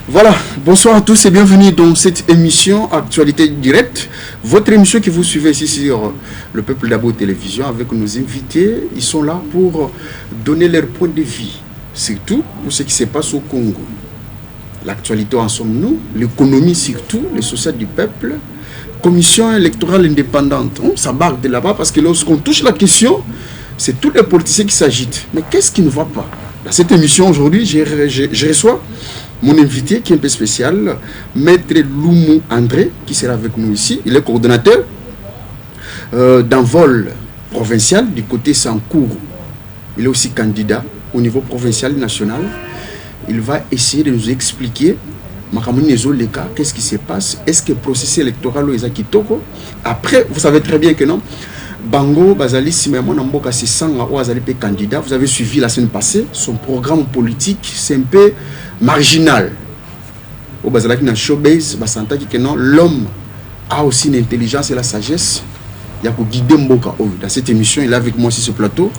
Voilà, bonsoir à tous et bienvenue dans cette émission Actualité Directe. Votre émission que vous suivez ici sur Le Peuple d'Abo Télévision avec nos invités. Ils sont là pour donner leur point de vue, surtout pour ce qui se passe au Congo. L'actualité en sommes-nous, l'économie surtout, les sociétés du peuple, commission électorale indépendante. Ça barque de là-bas parce que lorsqu'on touche la question, c'est tous les politiciens qui s'agitent. Mais qu'est-ce qui ne va pas? Dans cette émission aujourd'hui, je reçois mon invité qui est un peu spécial, Maître Loumou André, qui sera avec nous ici. Il est coordonnateur d'un vol provincial du côté Sankourou. Il est aussi candidat au niveau provincial et national. Il va essayer de nous expliquer qu'est-ce qui se passe. Est-ce que le processus électoral est Kitoko? Après, vous savez très bien que non. Bango, Bazali, Simemon, Amboka, c'est Sanga, Oazali, candidat. Vous avez suivi la semaine passée. Son programme politique, c'est un peu marginal. Au Bazalaki, dans showbiz, Basanta, qui non, l'homme a aussi une intelligence et la sagesse. Il y a pour guider Mboka. Dans cette émission, il est avec moi sur ce plateau.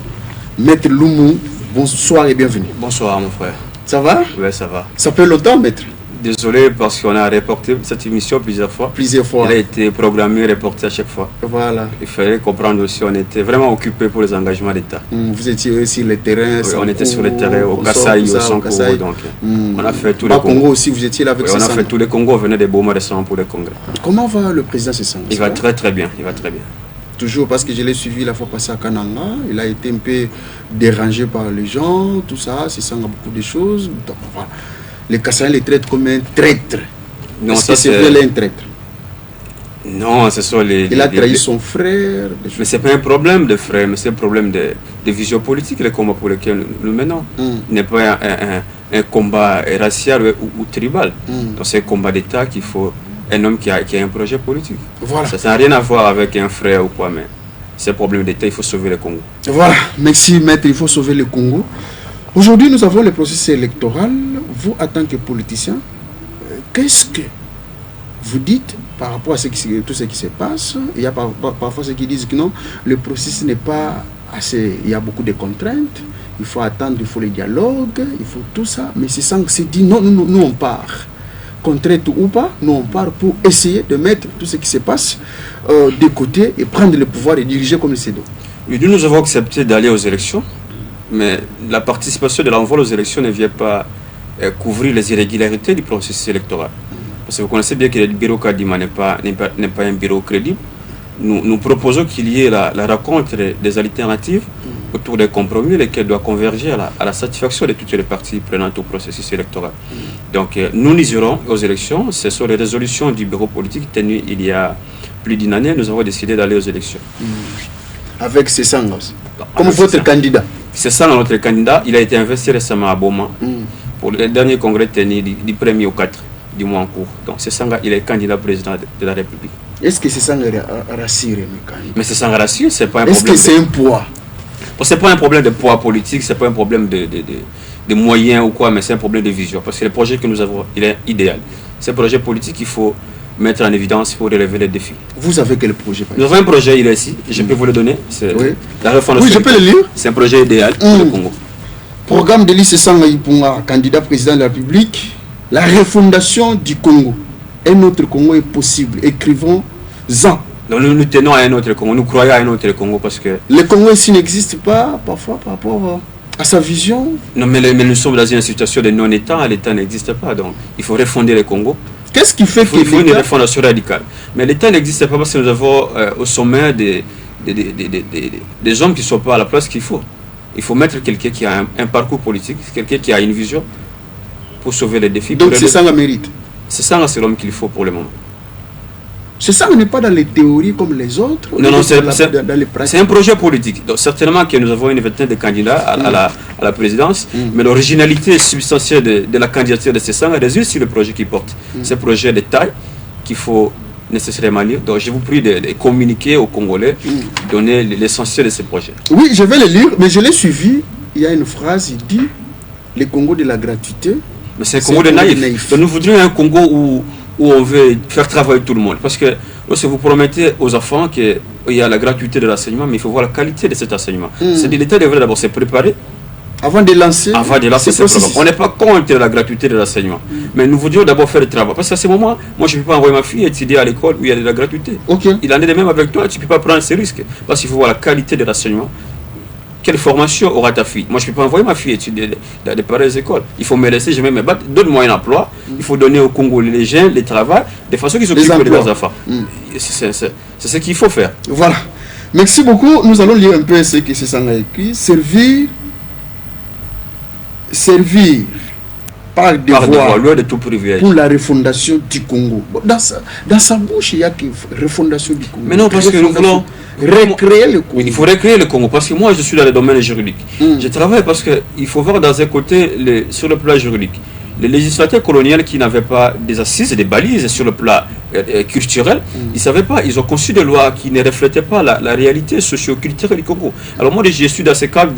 Maître Loumou, bonsoir et bienvenue. Bonsoir, mon frère. Ça va? Oui, ça va. Ça fait longtemps, maître? Désolé parce qu'on a reporté cette émission plusieurs fois. Plusieurs fois. Elle a été programmée, reportée à chaque fois. Voilà. Il fallait comprendre aussi, on était vraiment occupés pour les engagements d'État. Vous étiez sur le terrain? Oui, on était sur le terrain, au Kasaï, au Sankourou. Donc, on a fait tous les Congos. Congo aussi, vous étiez là avec oui, on a fait tous les Congos, on venait des beaux mois récents pour les congrès. Comment va le président Sessanga? Il va très très bien, il va très bien. Toujours parce que je l'ai suivi la fois passée à Kananga, il a été un peu dérangé par les gens, tout ça, Sessanga beaucoup de choses. Donc voilà. Les Kassaïens les traitent comme un traître. Non, ça c'est vrai, un traître. Non, ce sont les... Il a trahi son frère. Mais ce n'est pas un problème de frère, mais c'est un problème de vision politique, le combat pour lequel nous menons. Il n'est pas un combat racial ou tribal. Donc c'est un combat d'État qu'il faut... Un homme qui a un projet politique. Voilà. Ça n'a rien à voir avec un frère ou quoi, mais c'est un problème d'État, il faut sauver le Congo. Voilà, merci maître, il faut sauver le Congo. Aujourd'hui, nous avons le processus électoral. Vous, en tant que politicien, qu'est-ce que vous dites par rapport à tout ce qui se passe? Il y a parfois ceux qui disent que non, le processus n'est pas assez... Il y a beaucoup de contraintes, il faut attendre, il faut le dialogue, il faut tout ça. Mais c'est sans que c'est dit, non, nous on part. Contrainte ou pas, nous on part pour essayer de mettre tout ce qui se passe de côté et prendre le pouvoir et diriger comme le CEDO. Oui, nous avons accepté d'aller aux élections. Mais la participation de l'envol aux élections ne vient pas couvrir les irrégularités du processus électoral. Parce que vous connaissez bien que le bureau Kadima n'est pas un bureau crédible. Nous proposons qu'il y ait la rencontre des alternatives autour des compromis, lesquels doivent converger à la satisfaction de toutes les parties prenantes au processus électoral. Donc nous irons aux élections. Ce sont les résolutions du bureau politique tenues il y a plus d'une année. Nous avons décidé d'aller aux élections. Avec Sessanga, comme votre candidat? C'est ça notre candidat. Il a été investi récemment à Boma pour le dernier congrès tenu du 1er au 4 du mois en cours. Donc Sessanga, il est candidat président de la République. Est-ce que Sessanga rassure? Mais Sessanga rassure, c'est pas un problème. Est-ce que c'est un poids? C'est pas un problème de poids politique, c'est pas un problème de moyens ou quoi, mais c'est un problème de vision. Parce que le projet que nous avons, il est idéal. C'est un projet politique qu'il faut mettre en évidence pour relever les défis. Vous avez quel projet? Nous avons un projet, il est ici, je peux vous le donner. C'est la refondation. Oui, je peux le lire. C'est un projet idéal pour le Congo. Programme de l'ICE Sanga Ipunga, candidat président de la République, la refondation du Congo. Un autre Congo est possible. Écrivons-en. Donc nous tenons à un autre Congo, nous croyons à un autre Congo parce que... Le Congo ici n'existe pas, parfois, par rapport à sa vision. Non, mais nous sommes dans une situation de non-État, l'État n'existe pas, donc il faut refonder le Congo. Qu'est-ce qui fait qu'il faut une refondation radicale? Mais l'État n'existe pas parce que nous avons au sommet des hommes qui ne sont pas à la place qu'il faut. Il faut mettre quelqu'un qui a un parcours politique, quelqu'un qui a une vision pour sauver les défis. Donc c'est ça la mérite? C'est ça l'homme qu'il faut pour le moment. C'est ça, on n'est pas dans les théories comme les autres. Non, c'est un projet politique. Donc certainement que nous avons une vingtaine de candidats à la présidence, mais l'originalité substantielle de la candidature de Sessanga résulte sur le projet qu'il porte. C'est un projet de taille qu'il faut nécessairement lire. Donc je vous prie de communiquer aux Congolais, donner l'essentiel de ce projet. Oui, je vais le lire, mais je l'ai suivi. Il y a une phrase, il dit le Congo de la gratuité. Mais c'est un Congo de naïf. Donc nous voudrions un Congo où on veut faire travailler tout le monde. Parce que lorsque vous promettez aux enfants qu'il y a la gratuité de l'enseignement, mais il faut voir la qualité de cet enseignement. C'est-à-dire l'État devrait d'abord se préparer Avant de lancer ce programme. On n'est pas contre la gratuité de l'enseignement. Mais nous voudrions d'abord faire le travail. Parce qu'à ce moment, moi je ne peux pas envoyer ma fille étudier à l'école où il y a de la gratuité. Il en est de même avec toi, tu ne peux pas prendre ce risque. Parce qu'il faut voir la qualité de l'enseignement. Quelle formation aura ta fille? Moi je ne peux pas envoyer ma fille étudier dans des pareilles écoles. Il faut me laisser, je vais me battre. Donne-moi un emploi. Il faut donner au Congo les jeunes, les travail, de façon qu'ils s'occupent de leurs enfants. C'est ce qu'il faut faire. Voilà. Merci beaucoup. Nous allons lire un peu ce que c'est a écrit. Servir par devoir de tout privilège pour la refondation du Congo. Dans sa bouche, il y a que refondation du Congo. Mais non, parce que nous voulons recréer le Congo. Il faut recréer le Congo parce que moi je suis dans le domaine juridique. Je travaille parce qu'il faut voir dans un côté sur le plan juridique. Les législateurs coloniaux qui n'avaient pas des assises et des balises sur le plan culturel, ils ne savaient pas, ils ont conçu des lois qui ne reflétaient pas la réalité socio-culturelle du Congo. Alors moi je suis dans ce cadre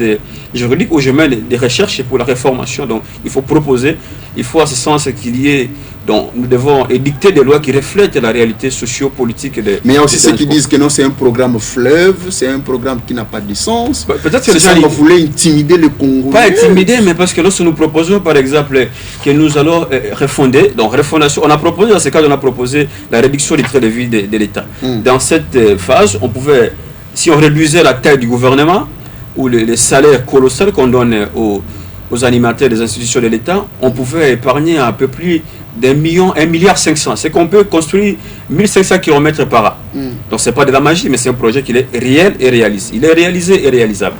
juridique où je mène des recherches pour la réformation. Donc il faut proposer, il faut à ce sens qu'il y ait, donc nous devons édicter des lois qui reflètent la réalité socio-politique. Mais il y a aussi ceux qui disent que non, c'est un programme fleuve, c'est un programme qui n'a pas de sens. Peut-être que les gens voulaient intimider le Congo. Pas intimider, mais parce que lorsque nous proposons par exemple que nous allons refonder, donc refondation, on a proposé dans ce cas, on a proposé la réduction des traits de vie de l'État. Dans cette phase, on pouvait, si on réduisait la taille du gouvernement ou les salaires colossaux qu'on donne aux animateurs des institutions de l'État, on pouvait épargner un peu plus d'1 milliard, 1,5 milliard. C'est qu'on peut construire 1500 km par an. Donc c'est pas de la magie, mais c'est un projet qui est réel et réaliste. Il est réalisé et réalisable.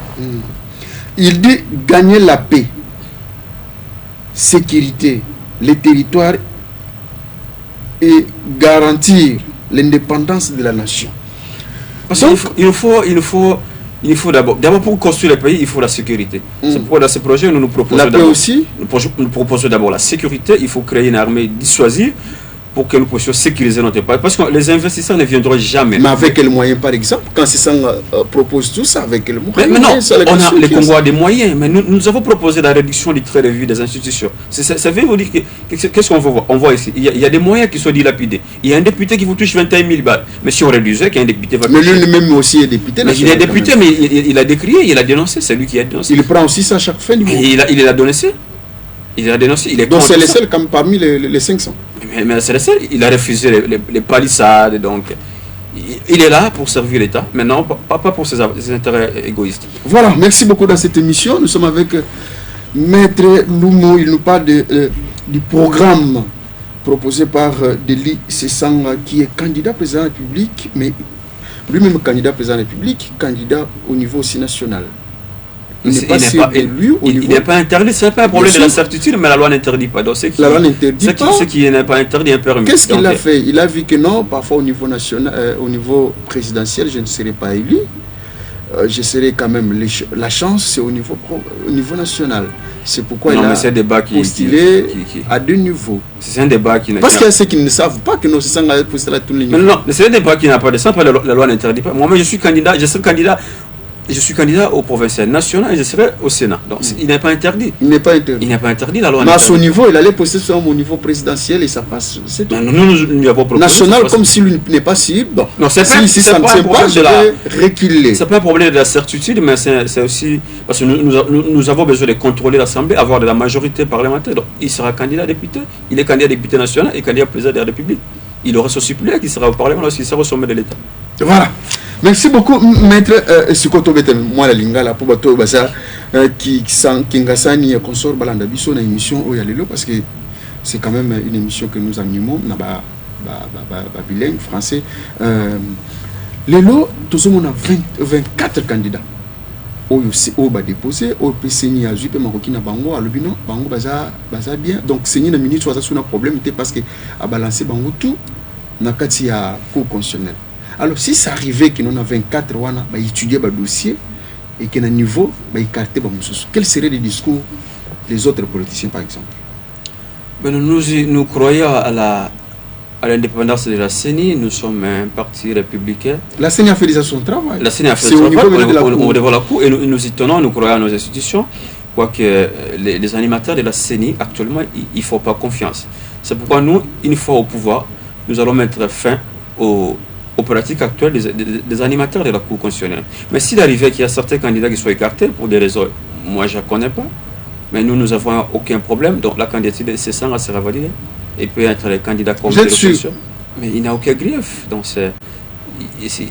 Il dit gagner la paix, sécurité, les territoires et garantir l'indépendance de la nation. Parce qu'il faut d'abord pour construire le pays, il faut la sécurité. C'est pourquoi dans ce projet, nous proposons la paix aussi. Nous proposons d'abord la sécurité. Il faut créer une armée dissuasive pour que nous puissions sécuriser notre pays. Parce que les investisseurs ne viendront jamais. Mais avec quels moyens, par exemple? Quand CESAN propose tout ça, avec quels moyens? Mais non, les Congolais ont des moyens, mais nous avons proposé la réduction du trait de vue des institutions. Ça veut vous dire qu'est-ce qu'on voit? On voit ici, il y a des moyens qui sont dilapidés. Il y a un député qui vous touche 21 000 balles. Mais si on réduisait, qu'un député va toucher. Mais lui-même aussi est député. Mais il est député, mais il a décrié, il a dénoncé, c'est lui qui a dénoncé. Il prend aussi ça à chaque fin du mois. Il a dénoncé. Il a dénoncé. Donc c'est le seul comme parmi les 500. Mais c'est le seul. Il a refusé les palissades. Donc, il est là pour servir l'État, mais non, pas pour ses intérêts égoïstes. Voilà, merci beaucoup dans cette émission. Nous sommes avec Maître Lumo. Il nous parle du programme proposé par Deli Sessang, qui est candidat président de la République, mais lui-même candidat président de la République, candidat au niveau aussi national. Il n'est pas interdit, ce n'est pas un problème de la certitude, mais la loi n'interdit pas. Donc, la loi n'interdit pas. Ce qui n'est pas interdit est permis. Qu'est-ce qu'il a fait? Il a vu que non, parfois au niveau national, au niveau présidentiel, je ne serai pas élu. Je serai quand même la chance, c'est au niveau national. C'est pourquoi il a postulé à deux niveaux. C'est un débat qui parce qu'il y a ceux qui ne savent pas que nous sommes postulés à tous les niveaux. Non, c'est un débat qui n'a pas de sens. La loi n'interdit pas. Moi-même, je suis candidat au provincial national et je serai au Sénat. Donc il n'est pas interdit. Il n'est pas interdit. Il n'est pas interdit, la loi. Mais à son niveau, il allait poster sur au niveau présidentiel et ça passe. C'est tout. Nous avons proposé. National, comme s'il n'est pas cible. Bon. Non, c'est pas, si ça ne tient pas, je vais reculer. C'est pas un problème de la certitude, mais c'est aussi parce que nous avons besoin de contrôler l'Assemblée, avoir de la majorité parlementaire. Donc il sera candidat député. Il est candidat député national et candidat président de la République. Il aura son suppléant qui sera au Parlement lorsqu'il sera au sommet de l'État. Voilà. Merci beaucoup, Maître Sikoto Betem. Moi, la lingala pour bateau basa qui sang Kingasani consort balanda biso na émission Oyalelo parce que c'est quand même une émission que nous animons na ba bilingue français. Lelo tous on a 24 candidats. Oyo ba déposé au PCNI a jupe maroki na bango alobino bango baza bien. Donc c'est une minute soit ça sur un problème parce que a balancer bango tout na kati ya cour constitutionnelle. Alors, si ça arrivait qu'il y en a 24, on va étudier le dossier et qu'il y a un niveau, on va écarter. Quels seraient les discours des autres politiciens, par exemple? Nous croyons à l'indépendance de la CENI. Nous sommes un parti républicain. La CENI a fait déjà son travail. La CENI a fait son travail au niveau de la Cour. Et nous y tenons, nous croyons à nos institutions. Quoique les animateurs de la CENI, actuellement, il ne faut pas confiance. C'est pourquoi nous, une fois au pouvoir, nous allons mettre fin aux pratiques actuelles des animateurs de la Cour constitutionnelle. Mais s'il arrivait qu'il y a certains candidats qui soient écartés pour des raisons moi je ne connais pas. Mais nous n'avons aucun problème. Donc la candidature de Cessanga sera validée. Et peut être les candidats comme l'opposition. Mais il n'a aucun grief. Donc c'est. Mais si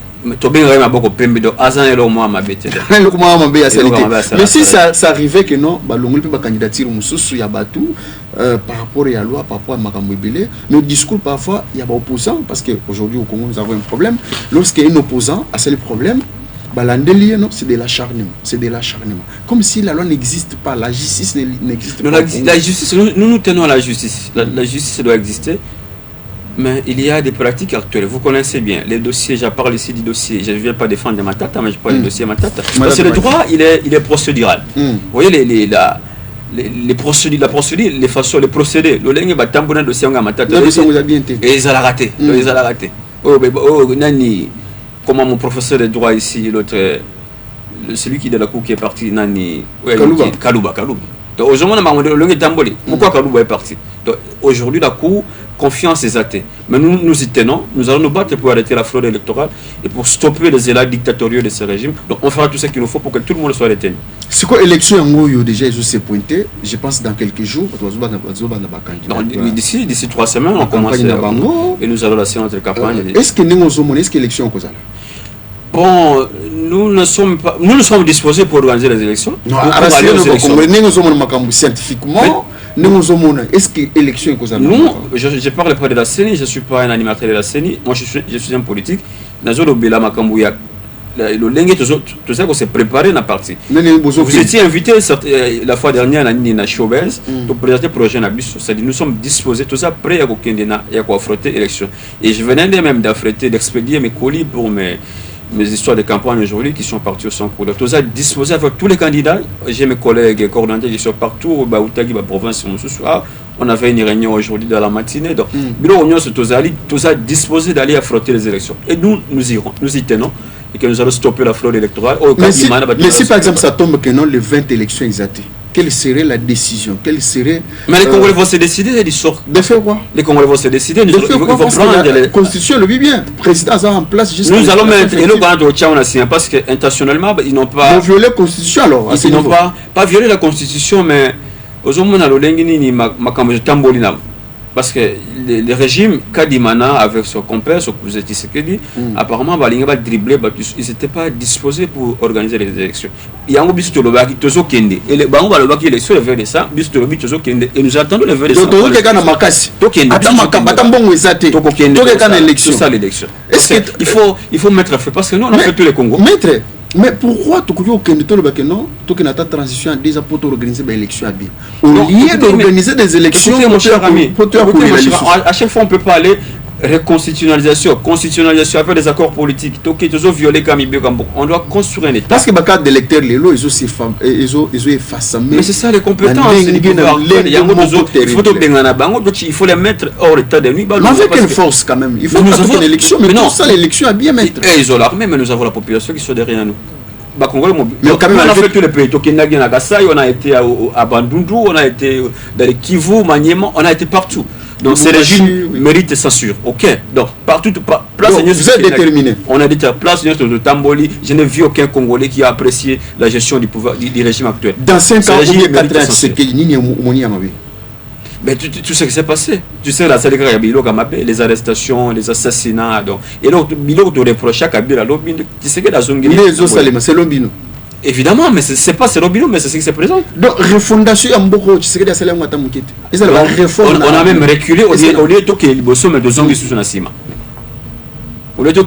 ça arrivait que non, la candidature par rapport à la loi, par rapport à Makamouibele, nos discours parfois, il y a des opposants, parce qu'aujourd'hui au Congo nous avons un problème. Lorsqu'il y a un opposant, c'est le problème. C'est de l'acharnement. C'est de l'acharnement. Comme si la loi n'existe pas, la justice n'existe pas. La justice, nous tenons à la justice. La justice doit exister. Mais il y a des pratiques actuelles. Vous connaissez bien les dossiers. Je parle ici du dossier. Je ne viens pas défendre Matata, mais je parle du dossier Matata. Parce que le droit, il est procédural. Vous voyez les procédures, la procédure, les façons, les procédés. Le lingue batambona dossier Matata. Et ils ont raté. Ils ont raté. Comment mon professeur de droit ici, celui qui est de la cour qui est parti, Nani Kalouba. Donc aujourd'hui, pourquoi Kalouba est parti? Donc aujourd'hui, la cour, confiance est athée. Mais nous y tenons, nous allons nous battre pour arrêter la fraude électorale et pour stopper les élats dictatoriaux de ce régime. Donc on fera tout ce qu'il nous faut pour que tout le monde soit retenu. C'est quoi l'élection en Goyo déjà, ils s'est pointé, je pense dans quelques jours, d'ici 3 semaines, on commence et nous allons lancer notre campagne. Est-ce que nous avons l'élection en Kozala? Bon, nous sommes disposés pour organiser les élections. Non, scientifiquement, est-ce que l'élection est Kozala? Non, je parle pas de la CENI, je ne suis pas un animateur de la CENI. Moi, je suis un politique. Le lingue, tout ça qu'on s'est préparé dans la partie. Vous étiez invité la fois dernière à Nina Showbiz pour présenter le projet Nabus. C'est-à-dire nous sommes disposés, tout ça prêt à affronter l'élection. Et je venais même d'expédier mes colis pour mes histoires de campagne aujourd'hui qui sont partis au centre. Tout ça disposé avec tous les candidats. J'ai mes collègues coordonnateurs qui sont partout, au Baoutagi, la province. On avait une réunion aujourd'hui dans la matinée. Donc, tout ça disposé d'aller affronter les élections. Et nous irons, nous y tenons. Et que nous allons stopper la fraude électorale. Mais si par exemple ça tombe que non, les 20 élections exatées, quelle serait la décision? Quelle serait, mais les Congolais vont se décider, ils sortent. De faire quoi? Les Congolais vont se décider, ils vont prendre la Constitution le vit bien. Le président a en place juste. Nous allons mettre, et le on a signé parce qu'intentionnellement, ils n'ont pas. Ils ont violé la Constitution alors. Ils n'ont pas violé la Constitution, mais aux hommes, on a le Tambolina. Parce que le régime Kadimana, avec son compère, son cousin Tshisekedi, apparemment, ils n'étaient pas disposés pour organiser les élections. Il y a un bus de l'Obaki, Tozo Kende. Et les Bango Balobaki, élection, le 20 décembre, bus de l'Obaki, Tozo Kende. Et nous attendons le 20 décembre. Donc, Tozo Kende Makasi. C'est ça l'élection. Il faut mettre à fait. Parce que nous, on a fait tous les Congos. Maître, mais pourquoi tu as non, tu as ta transition déjà pour organiser des élections à bien. Au lieu d'organiser des élections, mon cher ami, à chaque fois on ne peut pas aller constitutionnalisation avec des accords politiques. On doit construire un État. Parce que les cadres d'électeurs, ils ont effacé. Mais c'est ça les compétences. Il faut les mettre hors état de nuit. Mais avec une force quand même. Il faut une élection, mais non, ça l'élection à bien mettre. Ils ont l'armée, mais nous avons la population qui sont derrière nous. Mais quand même, on a fait tous les pays. On a été à Bandundu, on a été dans les Kivu, Maniema, on a été partout. Donc ces régimes méritent censure. Ok. Donc partout, place. Donc, vous êtes déterminé. On a dit place de Tamboli. Je n'ai vu aucun Congolais qui a apprécié la gestion du pouvoir du régime actuel. Dans 5 ans, ou 4 ans, c'est que mais tu sais ce qui s'est passé. Tu sais, les arrestations, les assassinats. Donc, et l'autre, de reprocher à Kabila, tu sais que la zone c'est l'Ombino. Évidemment, mais c'est pas c'est l'Ombino, mais c'est ce qui se présente. Donc, refondation à Mboko, tu sais que la salle on a même reculé au lieu de qu'il y ait de zombies sous la cima. Qu'est-ce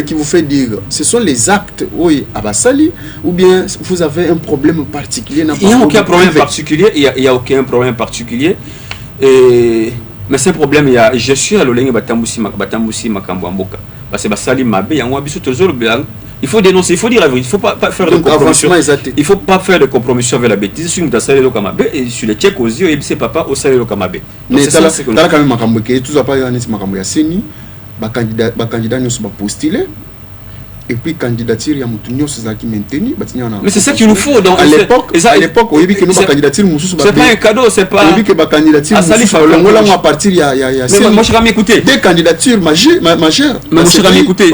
qui vous fait dire ce sont les actes à Bassali ou bien vous avez un problème particulier? Il n'y a aucun problème particulier. Il y a aucun problème particulier. Mais c'est un problème. Je suis à l'Oleng Batambusi Makambouamboka. Parce que Bassali Mabé, il y a un toujours blanc. Il faut dénoncer, il faut dire la vérité. Il ne faut pas faire de compromission. Il faut pas faire de compromission avec la bêtise. Sur le Salé Lokamabe et sur les Tchèques aux yeux, et c'est papa au Salé Lokamabe. Mais c'est ça quand même Makambouke. Tout ça pas Yanis Makambouya Seni. Candidat nous sommes postulés. Et puis candidature il y a Moutounio qui maintenu. Mais c'est ça qu'il nous faut. Donc, à l'époque, on a vu que nous candidature c'est pas un cadeau, c'est pas. On a vu que ma candidature à partir il y a mais moi je vais m'écouter. Des candidatures majeures. Mais moi je vais m'écouter.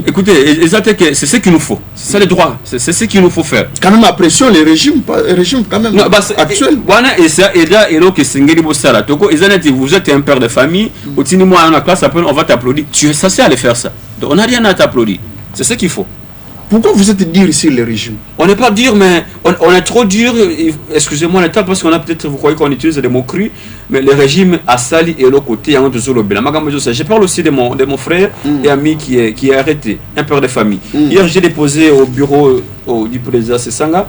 Écoutez, c'est ce qu'il nous faut. C'est ça le droit. C'est ce qu'il nous faut faire. Quand même après pression les régimes quand même actuels. Vous êtes un père de famille, au moi en classe, on va t'applaudir. Tu es censé aller faire ça. Donc on n'a rien à t'applaudir. C'est ce qu'il faut. Pourquoi vous êtes dur ici les régimes? On n'est pas dur, mais on est trop dur. Excusez-moi l'état parce qu'on a peut-être, vous croyez qu'on utilise des mots crus, mais le régime a sali et l'autre côté, je parle aussi de mon frère et ami qui est arrêté, un père de famille. Hier, j'ai déposé au bureau du président Sesanga,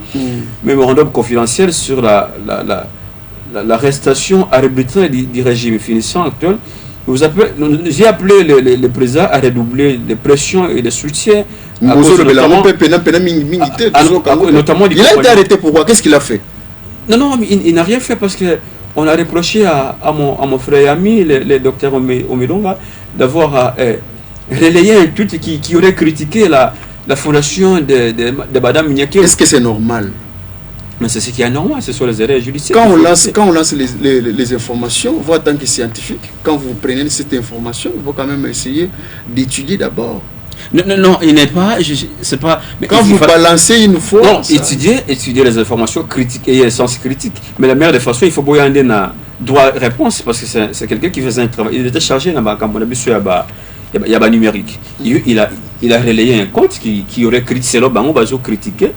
mémorandum confidentiel sur l'arrestation arbitraire du régime finissant actuel. J'ai appelé le président à redoubler les pressions et les soutiens. Notamment, il a été arrêté pourquoi? Qu'est-ce qu'il a fait? Non, il n'a rien fait parce qu'on a reproché à mon frère et ami, le docteur Omilonga, d'avoir relayé un tweet qui aurait critiqué la fondation de Madame Mignakero. Est-ce que c'est normal? Mais c'est ce qui est normal, ce sont les erreurs judiciaires. Quand on lance les informations, vous en tant que scientifique, quand vous prenez cette information, il faut quand même essayer d'étudier d'abord. Non, il n'est pas. C'est pas. Mais quand vous balancez, il nous faut. Non, étudier les informations critiques et les sens critiques. Mais la meilleure des façons, il faut boire un droit réponse parce que c'est quelqu'un qui faisait un travail. Il était chargé dans il y a numérique. Il a relayé un compte qui aurait critiqué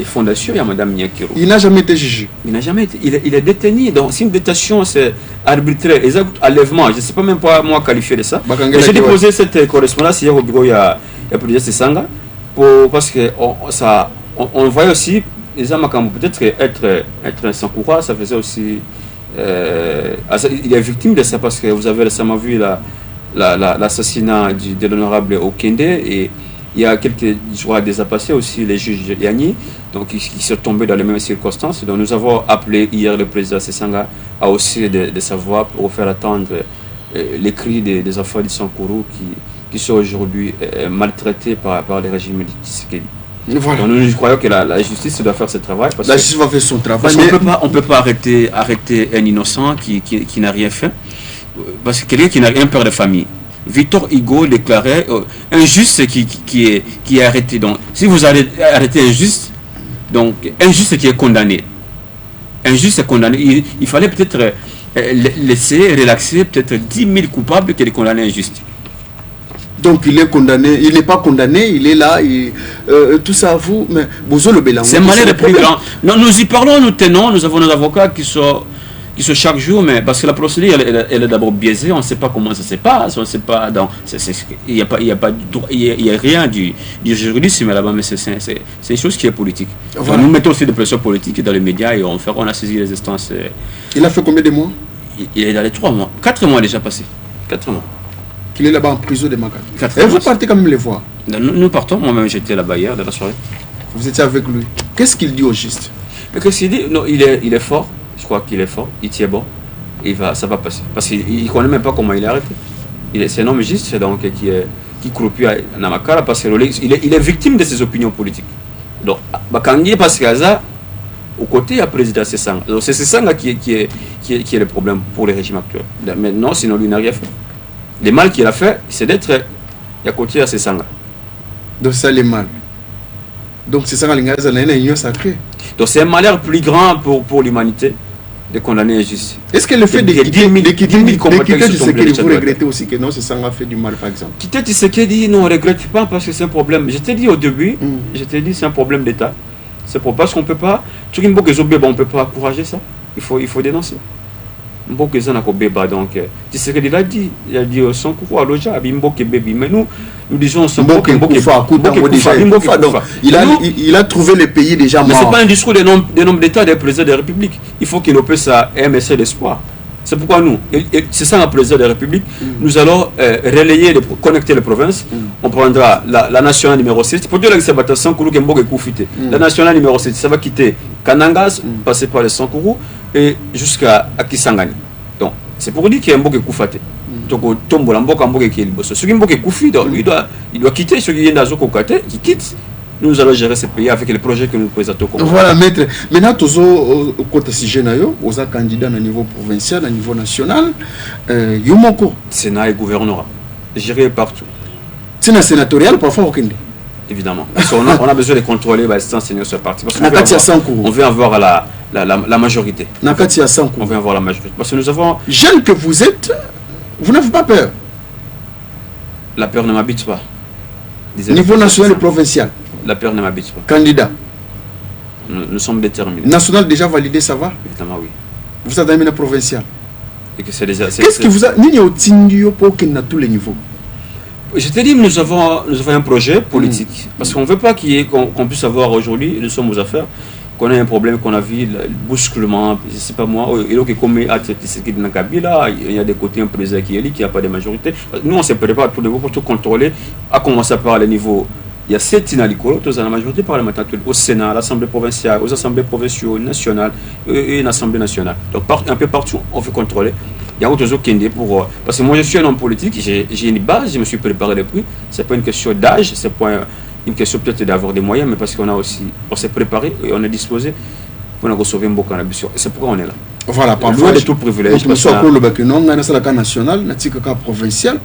fondation, il y a Madame Mignakero. Il n'a jamais été jugé. Il n'a jamais été. Il est détenu. Donc, si une détention, c'est arbitraire, exact, enlèvement, je ne sais pas même pas moi qualifier de ça. J'ai déposé cette correspondance hier au bureau, il y a plusieurs Sesanga, parce qu'on voyait aussi, les hommes peut-être être un sans-courage, ça faisait aussi. Il est victime de ça parce que vous avez récemment vu l'assassinat de l'honorable Okende et. Il y a quelques jours déjà passé aussi les juges Yanni, donc qui sont tombés dans les mêmes circonstances. Donc nous avons appelé hier le président Sesanga à aussi de sa voix pour faire attendre les cris des enfants du Sankourou qui sont aujourd'hui maltraités par les régimes de Tshisekedi. Voilà. Donc nous croyons que la justice doit faire ce travail. La justice va faire son travail. On ne peut pas arrêter un innocent qui n'a rien fait. Parce que quelqu'un qui n'a rien peur de famille. Victor Hugo déclarait un juste qui est arrêté. Donc, si vous arrêtez un juste, donc un juste qui est condamné. Un juste est condamné. Il fallait peut-être laisser relaxer peut-être 10 000 coupables qui est condamné injuste. Donc il est condamné, il n'est pas condamné, il est là, tout ça vous, mais Bozo le Bélango. C'est malheur le plus grand. Non, nous y parlons, nous tenons, nous avons nos avocats qui sont chaque jour, mais parce que la procédure elle est d'abord biaisée, on ne sait pas comment ça se passe, on ne sait pas, il n'y a rien du juridisme là-bas, mais c'est une chose qui est politique. Voilà. Nous mettons aussi des pressions politiques dans les médias et on a saisi les instances. Il a fait combien de mois? Il est dans les 3 mois, 4 mois déjà passé. 4 mois. Qu'il est là-bas en prison de Maca. Et vous partez quand même les voir? Nous partons, moi-même j'étais là-bas hier de la soirée. Vous étiez avec lui. Qu'est-ce qu'il dit au juste? Mais qu'est-ce qu'il dit? Non, il est fort. Je crois qu'il est fort, il tient bon, ça va passer. Parce qu'il ne connaît même pas comment il est arrêté. C'est un homme juste donc, qui croupit à Namakara parce qu'il est victime de ses opinions politiques. Donc, quand il passe à ça, au côté, il y a le président Sesanga. Donc, c'est Sesanga qui est le problème pour le régime actuel. Maintenant, sinon, lui n'a rien fait. Le mal qu'il a fait, c'est d'être à côté de Sesanga. Donc, ça, le mal. Donc, Sesanga, c'est une union sacrée. Donc, c'est un malheur plus grand pour l'humanité de condamner injuste. Est-ce que le fait de quitter Tshisekedi, vous regrettez aussi que non, Sesanga a fait du mal, par exemple? Quitter Tshisekedi, non, on ne regrette pas parce que c'est un problème. Je t'ai dit au début, c'est un problème d'État. C'est parce qu'on ne peut pas, on ne peut pas encourager ça. Il faut dénoncer. Donc, Tshisekedi il a dit son coup à l'oja, mais nous disons son coup. Il a trouvé le pays déjà mort. Mais ce n'est pas un discours des nombres d'États des présidents de la République. Il faut qu'il appelle ça un message d'espoir. C'est pourquoi nous, c'est ça le président de la République, nous allons relayer, connecter les provinces. On prendra la nationale numéro 6. Pour dire que c'est la nationale numéro 7, ça va quitter Kanangas, passer par les Sankourou et jusqu'à Kisangani. Donc, C'est pour dire qu'il y a un mboka koufate. Donc tombo la mboka qui est le boss. Ce qui mboka koufi, il doit quitter. Ce qui est dans Zokokate, qui quitte. Nous allons gérer ce pays avec les projets que nous présentons. Voilà, maître. Maintenant, tous aux côtés Sigenayo, aux candidats à niveau provincial, à niveau national, Yomoko. Sénat et gouvernorat. Gérer partout. Sénat sénatorial, parfois au Kende. Évidemment. Parce qu'on a besoin de contrôler l'instance sur parti. On veut avoir la majorité. On veut avoir la majorité. Parce que nous avons. Jeune que vous êtes, vous n'avez pas peur. La peur ne m'habite pas. Niveau national et provincial. La peur ne m'habite pas. Candidat. Nous sommes déterminés. National déjà validé, ça va? Évidemment, oui. Vous êtes amené provincial. Qu'est-ce que vous avez à tous les niveaux? Je te dis, nous avons un projet politique. Parce qu'on ne veut pas qu'on puisse avoir aujourd'hui, nous sommes aux affaires, qu'on ait un problème, qu'on a vu le bousculement, je ne sais pas moi, il y a des côtés un président qui est lié, qui n'a pas de majorité. Nous, on se prépare pour tout contrôler, à commencer par le niveau. Il y a 7 inalicolo, tous à la majorité parlementaire, au Sénat, à l'Assemblée provinciale, aux assemblées provinciales, nationales et l'Assemblée nationale. Donc un peu partout, on fait contrôler. Il y a autre chose qui pour. Parce que moi, je suis un homme politique, j'ai une base, je me suis préparé depuis. Ce n'est pas une question d'âge, c'est pas une question peut-être d'avoir des moyens, mais parce on s'est préparé et on est disposé pour sauver un beaucoup d'ambition. Et c'est pourquoi on est là. Voilà, parfois. Loin de tout privilège. Parce que national, provincial,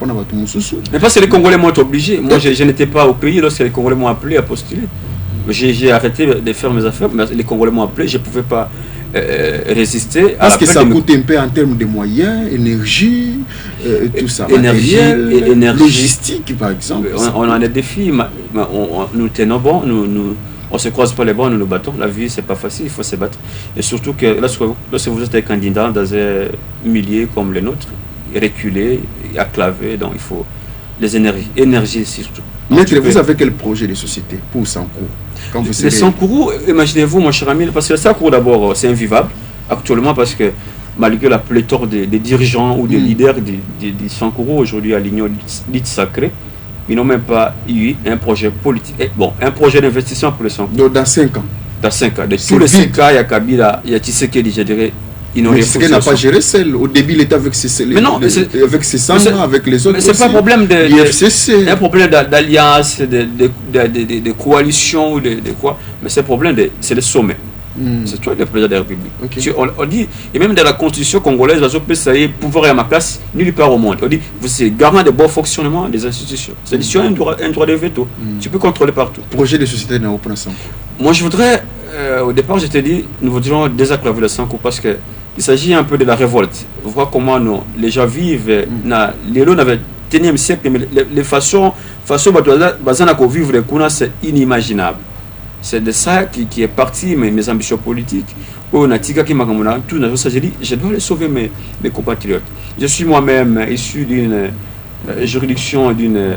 mais parce que les Congolais m'ont obligé. Moi, je n'étais pas au pays lorsque les Congolais m'ont appelé à postuler. J'ai arrêté de faire mes affaires, mais les Congolais m'ont appelé, je ne pouvais pas résister. Parce que ça coûte un peu en termes de moyens, énergie, tout ça. Énergie, logistique, par exemple. On a des défis, nous tenons bon, on ne se croise pas les bras, nous nous battons. La vie, c'est pas facile, il faut se battre. Et surtout que lorsque vous êtes un candidat dans un milieu comme le nôtre, reculé, acclavé, donc il faut les énergies surtout. Maître, vous avez quel projet de société pour Sankourou? Les Sankourou, imaginez-vous, mon cher ami, parce que le Sankourou d'abord, c'est invivable actuellement parce que malgré la pléthore des dirigeants ou des leaders du Sankourou aujourd'hui à l'Union dite sacrée, ils n'ont même pas eu un projet politique. Bon, un projet d'investissement pour le Sankourou. Dans 5 ans. Dans 5 ans. De tous les 5 ans, il y a Kabila, il y a Tshisekedi, je dirais. Tshisekedi n'a pas géré celle. Au début, il était avec ses centres, avec les autres. Mais c'est pas un problème de un problème d'alliance, de coalition ou de quoi. Mais c'est un problème c'est le sommet. C'est toi le président de la République. Okay. On dit, et même dans la constitution congolaise, ça y est, pouvoir à ma place, nulle part au monde. On dit, vous êtes garant de bon fonctionnement des institutions. C'est-à-dire, tu as un droit de veto. Tu peux contrôler partout. Projet de société n'a aucun sens. Moi, je voudrais, au départ, je t'ai dit, nous voudrions désenclaver le Sankourou parce qu'il s'agit un peu de la révolte. Voir comment les gens vivent. Les lots n'avaient 10e siècle, mais les façons de vivre les Kuna, c'est inimaginable. C'est de ça qui est parti mes ambitions politiques. Je dois les sauver mes compatriotes. Je suis moi-même issu d'une juridiction, d'une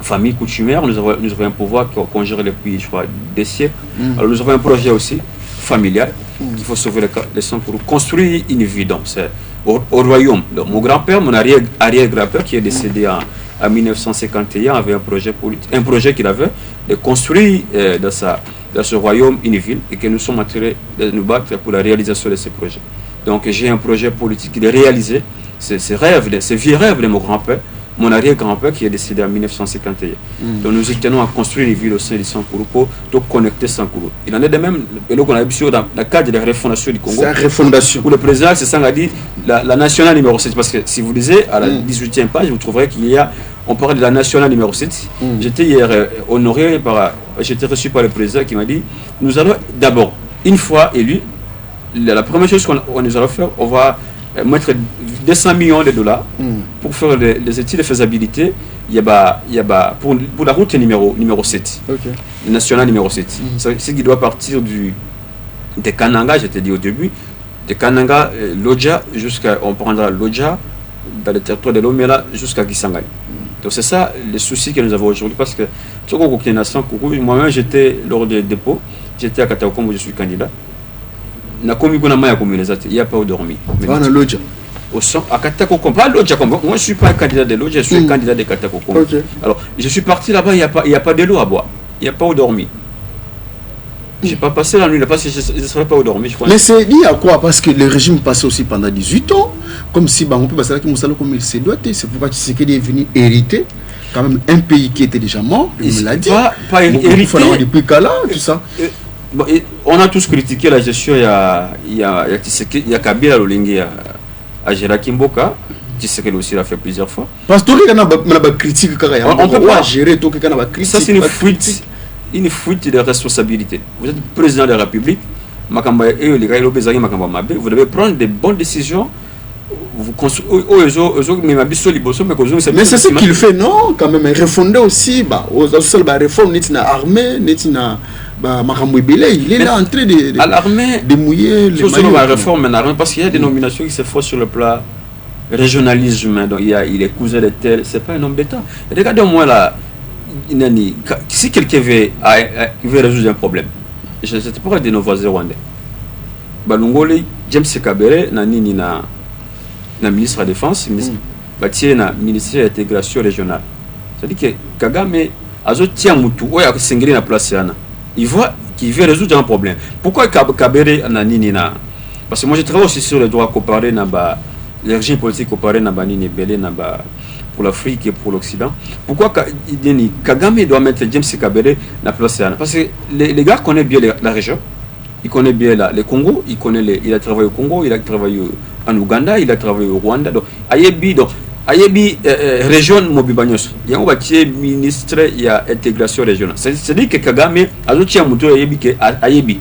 famille coutumière. Nous avons un pouvoir qu'on gère depuis, je crois, des siècles. Alors nous avons un projet aussi familial qu'il faut sauver les sangs pour construire une vie. Donc c'est au royaume. Donc, mon grand-père, mon arrière-grand-père qui est décédé en 1951 avait un projet politique, un projet qu'il avait de construire dans ce royaume une ville et que nous sommes en train de nous battre pour la réalisation de ce projet. Donc j'ai un projet politique de réaliser ces vieux rêves de mon grand-père, mon arrière-grand-père qui est décédé en 1951. Donc nous tenons à construire une ville au sein du Sankourou pour connecter Sankourou. Il en est de même, et donc on a vu dans le cadre de la refondation du Congo. C'est la refondation. Pour le président, c'est ça qu'on a dit, la nationale numéro 7. Parce que si vous lisez à la 18e page, vous trouverez on parle de la nationale numéro 7. J'étais hier honoré j'étais reçu par le président qui m'a dit, nous allons d'abord, une fois élu, la première chose qu'on nous allons faire, on va mettre 200 millions de dollars pour faire les études de faisabilité. Pour la route numéro 7, le national numéro 7. C'est qui doit partir de Kananga, je t'ai dit au début, de Kananga, Lodja, on prendra Lodja, dans le territoire de Lomela, jusqu'à Kisangani. Donc c'est ça le souci que nous avons aujourd'hui, parce que moi-même j'étais lors des dépôts, j'étais à Katakokombo, je suis candidat. Il n'y a pas dormi. À Katakokombo, pas Lodja, moi je ne suis pas un candidat de Lodja, je suis un candidat de Katakokombo. Alors je suis parti là-bas, il n'y a pas de l'eau à boire, il n'y a pas où dormir. J'ai pas passé la nuit là parce que je ne serais pas endormi, je crois. Mais c'est lié à quoi? Parce que le régime passait aussi pendant 18 ans, comme si on peut passer là, comme il se doit. C'est pourquoi Tshisekedi est venu hériter quand même un pays qui était déjà mort, il me l'a dit. Pas hérité. Depuis Kala, tout ça. Bon, on a tous critiqué la gestion, il y a Kabila Lolingi à Gérard Mboka. Tshisekedi aussi l'a fait plusieurs fois. Parce que on a critique on peut pas gérer tout quelqu'un critique. Ça c'est une fuite de responsabilité. Vous êtes président de la République, vous devez prendre des bonnes décisions. Mais c'est ce qu'il fait, non? Quand même, refonder aussi, réforme, il est là en train de mouiller les maillots. La réforme, parce qu'il y a des nominations qui se font sur le plan régionalisme, donc il est cousin de tel, c'est pas un homme d'État. Regardez-moi là, si quelqu'un veut résoudre un problème, je ne sais pas de nos voisins rwandais. Balungoli, James Kabere, na ministre de la Défense, na ministre de l'intégration régionale. C'est-à-dire que Kagame a tient Moutou, na place il voit qu'il veut résoudre un problème. Pourquoi Kabere na nina? Parce que moi je travaille aussi sur le droit comparé na les régimes politiques comparés na nini belé na pour l'Afrique et pour l'Occident. Pourquoi Kagame doit mettre James Kabere na place parce que les gars connaissent bien la région. Il connaît bien le Congo, il a travaillé au Congo, il a travaillé en Ouganda, il a travaillé au Rwanda. Donc, Ayebi, région Mobibanyos, il y a un ministre, il y a intégration régionale. C'est-à-dire que Kagame a d'autres Ayebi.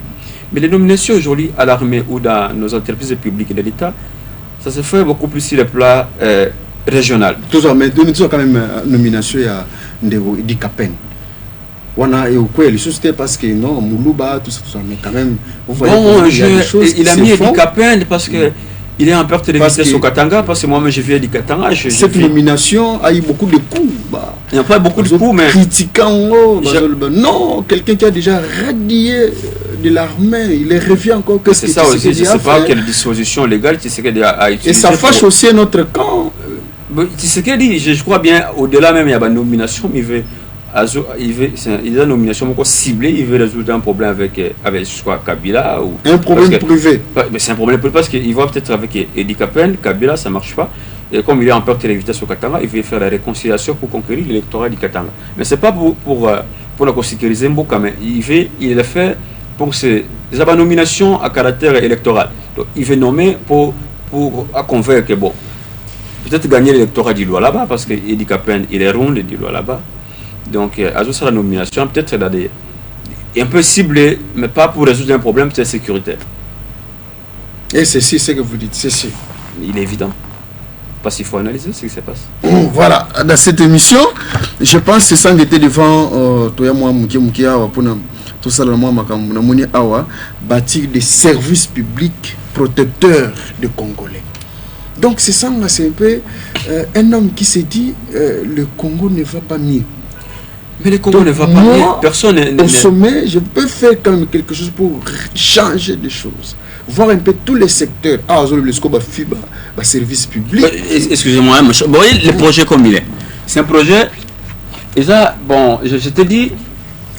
Mais les nominations aujourd'hui à l'armée ou dans nos entreprises publiques de l'État, ça se fait beaucoup plus sur le plan régional. Tout ça, mais nous avons quand même nomination à Ndego Kapen. Parce que non, Moulouba, tout ça, mais quand même, vous voyez, il a mis Edi Kapen parce que il est en perte de vitesse au Katanga, parce que moi-même je viens du Katanga. Cette nomination a eu beaucoup de coups. Il n'y a pas beaucoup de coups, mais. Critiquant, non, quelqu'un qui a déjà radié de l'armée, il revient encore. C'est ça aussi, je ne sais pas quelle disposition légale Tshisekedi a utilisée. Et ça fâche aussi notre camp. Tshisekedi, je crois bien, au-delà même, il y a une nomination, mais il a une nomination ciblée, il veut résoudre un problème avec Kabila. Un problème privé. Mais c'est un problème privé parce qu'il va peut-être avec Edi Kapen, Kabila, ça ne marche pas. Et comme il est en perte de vitesse au Katanga, il veut faire la réconciliation pour conquérir l'électorat du Katanga. Mais ce n'est pas pour la sécuriser Mboka, mais il le fait pour ses nominations à caractère électoral. Donc il veut nommer pour convaincre, bon, peut-être gagner l'électorat du Loa là-bas, parce que Edi Kapen, il est rond du Loa là-bas. Donc, à la nomination, peut-être un peu ciblé, mais pas pour résoudre un problème peut-être sécuritaire. Et c'est ce que vous dites, c'est sûr. Il est évident. Parce qu'il faut analyser ce qui se passe. Voilà, dans cette émission, je pense que c'est ça qui était devant tout ça, bâtir des services publics protecteurs des Congolais. Donc, c'est ça, c'est un peu un homme qui s'est dit le Congo ne va pas mieux. Mais le Congo ne va pas mieux. Personne au sommet, je peux faire quand même quelque chose pour changer des choses. Voir un peu tous les secteurs. Le scope FIBA, service public. Excusez-moi, vous voyez le projet comme il est. C'est un projet. Et ça, bon, je te dis.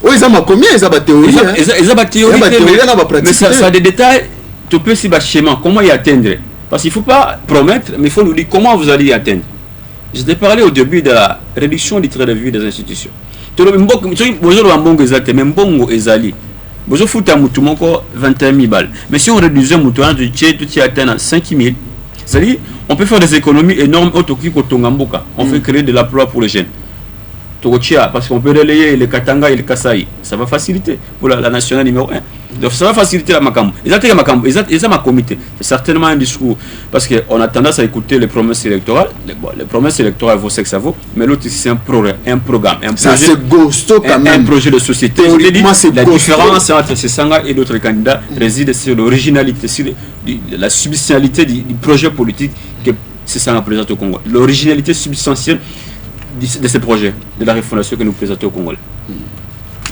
Oui, ils ont combien? Ils ont ma théorie. Ils ont ma théorie. Mais ça a des détails. Tu peux si schéma. Comment y atteindre? Parce qu'il ne faut pas promettre, mais il faut nous dire comment vous allez y atteindre. Je t'ai parlé au début de la réduction du trait de vue des institutions. Mais si on réduisait le mouton, tu atteins 5 000. C'est-à-dire, on peut faire des économies énormes on fait créer de l'emploi pour les jeunes. Parce qu'on peut relayer les Katanga et les Kasaï. Ça va faciliter pour la nationale numéro 1. Donc ça va faciliter la Macam. Ils ont ma comité. C'est certainement un discours. Parce qu'on a tendance à écouter les promesses électorales. Les promesses électorales vaut ce que ça vaut. Mais l'autre, c'est un programme. Un projet, un projet de société. La différence entre ces Sanga et d'autres candidats réside sur l'originalité, sur la substantialité du projet politique que ces Sanga présente au Congo. L'originalité substantielle de ce projet, de la refondation que nous présentons au Congo.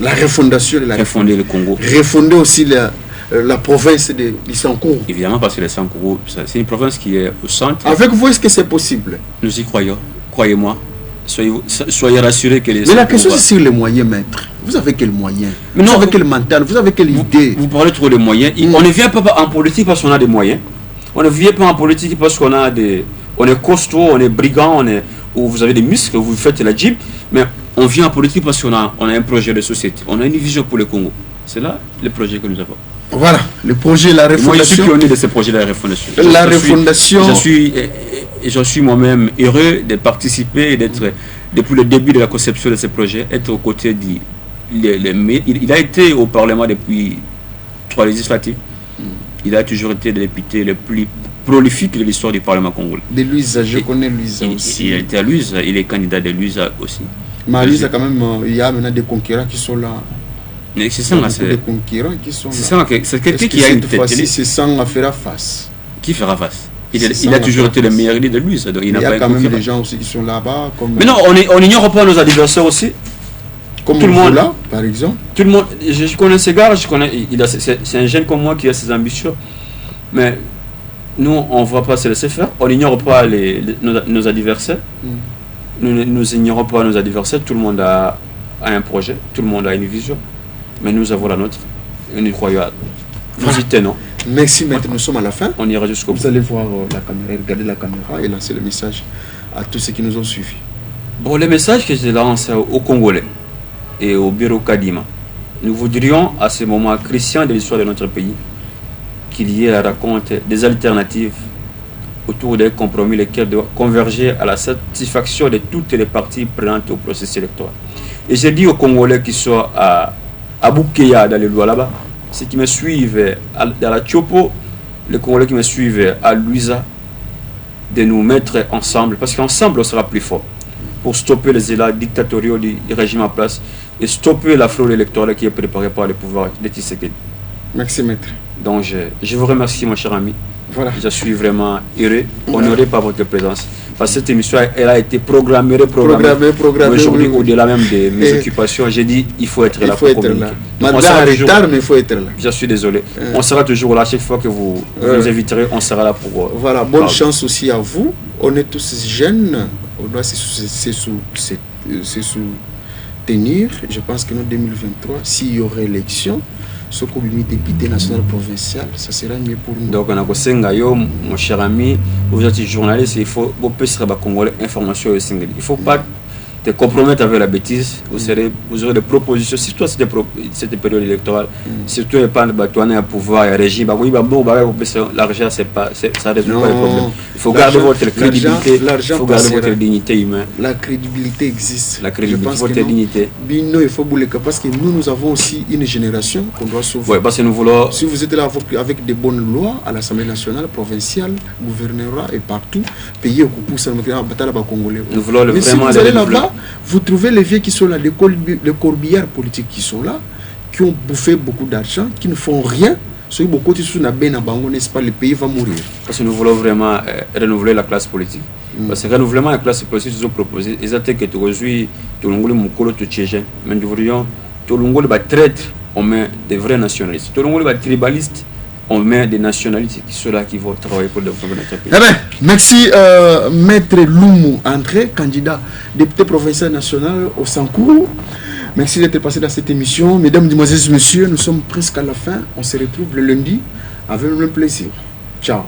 La refondation de la refonder le Congo. Refonder aussi la province de Sankourou. Évidemment, parce que le Sankourou, c'est une province qui est au centre. Avec vous, est-ce que c'est possible? Nous y croyons. Croyez-moi. Soyez rassurés que les. Mais la question, c'est sur les moyens, maître. Vous avez quels moyens? Mais vous non, avez quel mental? Vous avez quelle idée? Vous parlez trop des moyens. On ne vient pas en politique parce qu'on a des moyens. On ne vient pas en politique parce qu'on a des... On est costaud, on est brigand, ou vous avez des muscles, vous faites la jeep. Mais on vient en politique parce qu'on a un projet de société. On a une vision pour le Congo. C'est là le projet que nous avons. Voilà, le projet, la refondation. Moi, je suis pionnier de ce projet de la refondation. La refondation. Je suis moi-même heureux de participer et d'être, depuis le début de la conception de ce projet, être aux côtés du... Il a été au Parlement depuis 3 législatives. Il a toujours été le député le plus prolifique de l'histoire du Parlement congolais. De Luisa, je connais Luisa aussi. Il a été à Luisa, il est candidat de Luisa aussi. Mais à Luisa, quand même, il y a maintenant des conquérants qui sont là. Mais c'est ça, c'est des conquérants qui sont là. C'est quelqu'un qui a une tête. C'est sans faire face. Qui fera face? Il a toujours été le meilleur leader de Luisa. Il y a quand même des gens aussi qui sont là-bas. Mais non, on n'ignore pas nos adversaires aussi. Comme tout le monde là, par exemple. Tout le monde, je connais ce gars, c'est un jeune comme moi qui a ses ambitions. Mais nous, on ne va pas se laisser faire. On n'ignore pas nos adversaires. Nous ignorons pas nos adversaires. Tout le monde a un projet, tout le monde a une vision. Mais nous avons la nôtre. Et nous croyons à... Nous y tenons. Merci, maître. Nous sommes à la fin. On ira jusqu'au bout. Vous allez voir la caméra, regarder la caméra et lancer le message à tous ceux qui nous ont suivis. Bon, le message que je lance aux Congolais et au bureau Kadima, nous voudrions à ce moment crucial de l'histoire de notre pays qu'il y ait la rencontre des alternatives autour d'un compromis lequel doit converger à la satisfaction de toutes les parties prenantes au processus électoral. Et j'ai dit aux Congolais qui sont à Boukéya, dans les lois là-bas, ceux qui me suivent dans la Tchopo, les Congolais qui me suivent à Luisa, de nous mettre ensemble, parce qu'ensemble on sera plus fort, pour stopper les élats dictatoriaux du régime en place et stopper la fraude électorale qui est préparée par le pouvoir de Tshisekedi. Merci, maître. Donc je vous remercie, mon cher ami. Voilà. Je suis vraiment heureux, honoré par votre présence. Parce que cette émission, elle a été programmée. Aujourd'hui, au-delà même de mes occupations, j'ai dit il faut être là. Il faut être là. On sera en retard, mais il faut être là. Je suis désolé. On sera toujours là. Chaque fois que vous nous inviterez, on sera là pour... Voilà, bonne chance aussi à vous. On est tous jeunes. On doit se soutenir. Je pense que nous, 2023, s'il y aurait élection, ce qu'on député national provincial, ça sera mieux pour nous. Donc, on a mon cher ami, vous êtes journaliste, il faut Congolais information. Il ne faut pas te compromettre avec la bêtise. Vous aurez des propositions, surtout à cette période électorale, surtout les pas de pouvoir et régime. L'argent, ça ne résout pas les problèmes. Il faut garder votre crédibilité, il faut garder votre dignité humaine. La crédibilité existe. La crédibilité, votre dignité. Il faut bouler parce que nous avons aussi une génération qu'on doit sauver. Oui, parce que nous voulons... Si vous êtes là avec des bonnes lois à l'Assemblée nationale, provinciale, gouvernorat et partout, payer au coup pour ça, Congolais. Nous voulons mais si vous allez là-bas, vous trouvez les vieux qui sont là, les corbillards politiques qui sont là, qui ont bouffé beaucoup d'argent, qui ne font rien. N'est-ce pas, le pays va mourir. Parce que nous voulons vraiment renouveler la classe politique. Parce que renouvellement de la classe politique, nous avons proposé, exactement que tu aujourd'hui, tout le monde mais nous voudrions, tout le monde va traître, on met des vrais nationalistes. Tout le monde va tribaliste, on met des nationalistes qui sont là, qui vont travailler pour le développement de notre pays. Eh bien, merci, Maître Loumou André, candidat député provincial national au Sankourou. Merci d'être passé dans cette émission. Mesdames, Mesdemoiselles, Messieurs, nous sommes presque à la fin. On se retrouve le lundi avec le même plaisir. Ciao.